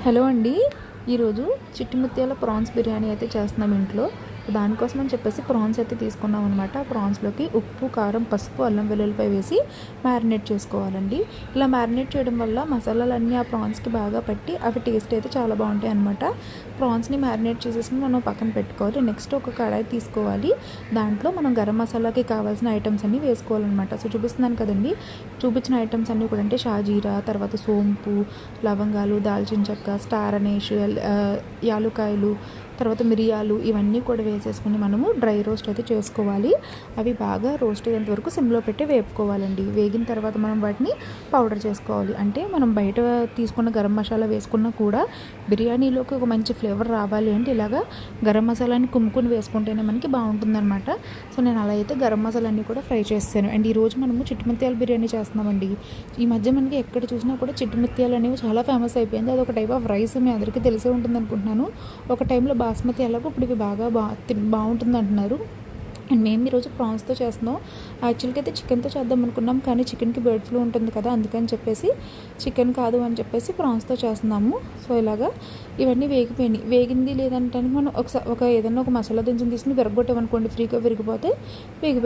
Hello అండి. ఈరోజు చిట్టి ముత్యాల ప్రాన్స్ బిర్యానీ అయితే చేస్తున్నాం ఇంట్లో. దానికోసం అని చెప్పేసి ప్రాన్స్ అయితే తీసుకున్నాం అనమాట. ప్రాన్స్లోకి ఉప్పు, కారం, పసుపు, అల్లం వెల్లుల్లిపాయ వేసి మ్యారినేట్ చేసుకోవాలండి. ఇలా మ్యారినేట్ చేయడం వల్ల మసాలాలన్నీ ఆ ప్రాన్స్కి బాగా పట్టి అవి టేస్ట్ అయితే చాలా బాగుంటాయి అనమాట. ప్రాన్స్ని మ్యారినేట్ చేసేసి మనం పక్కన పెట్టుకోవాలి. నెక్స్ట్ ఒక కడాయి తీసుకోవాలి. దాంట్లో మనం గరం మసాలాకి కావాల్సిన ఐటమ్స్ అన్నీ వేసుకోవాలన్నమాట. సో చూపిస్తున్నాను కదండి, చూపించిన ఐటమ్స్ అన్నీ కూడా అంటే షాజీరా, తర్వాత సోంపు, లవంగాలు, దాల్చిన చెక్క, స్టార్ అనేష్, యాలుకాయలు, తర్వాత మిరియాలు, ఇవన్నీ కూడా వేసేసుకుని మనము డ్రై రోస్ట్ అయితే చేసుకోవాలి. అవి బాగా రోస్ట్ అయ్యేంత వరకు సిమ్లో పెట్టి వేపుకోవాలండి. వేగిన తర్వాత మనం వాటిని పౌడర్ చేసుకోవాలి. అంటే మనం బయట తీసుకున్న గరం మసాలా వేసుకున్నా కూడా బిర్యానీలోకి ఒక మంచి ఫ్లేవర్ రావాలి అంటే ఇలాగా గరం మసాలాని కుమ్ముకుని వేసుకుంటేనే మనకి బాగుంటుందన్నమాట. సో నేను అలా అయితే గరం మసాలాన్ని కూడా ఫ్రై చేస్తాను. అండ్ ఈరోజు మనము చిట్టుముత్యాల బిర్యానీ చేస్తున్నామండి. ఈ మధ్య మనకి ఎక్కడ చూసినా కూడా చిట్టుముత్యాలు అనేవి చాలా ఫేమస్ అయిపోయింది. అది ఒక టైప్ ఆఫ్ రైస్, మీ అందరికీ తెలిసే ఉంటుంది అనుకుంటున్నాను. ఒక టైంలో బాస్మతి ఎలాగో ఇప్పుడు ఇవి బాగుంటుంది అంటున్నారు. అండ్ మేము ఈరోజు ప్రాన్స్తో చేస్తున్నాం. యాక్చువల్గా అయితే చికెన్తో చేద్దాం అనుకున్నాం, కానీ చికెన్కి బర్డ్ ఫ్లూ ఉంటుంది కదా, అందుకని చెప్పేసి చికెన్ కాదు అని చెప్పేసి ప్రాన్స్తో చేస్తున్నాము. సో ఇలాగా ఇవన్నీ వేగింది లేదంటే మనం ఏదైనా ఒక మసాలా దినుసుని తీసుకుని విరగొట్టామనుకోండి, ఫ్రీగా విరిగిపోతే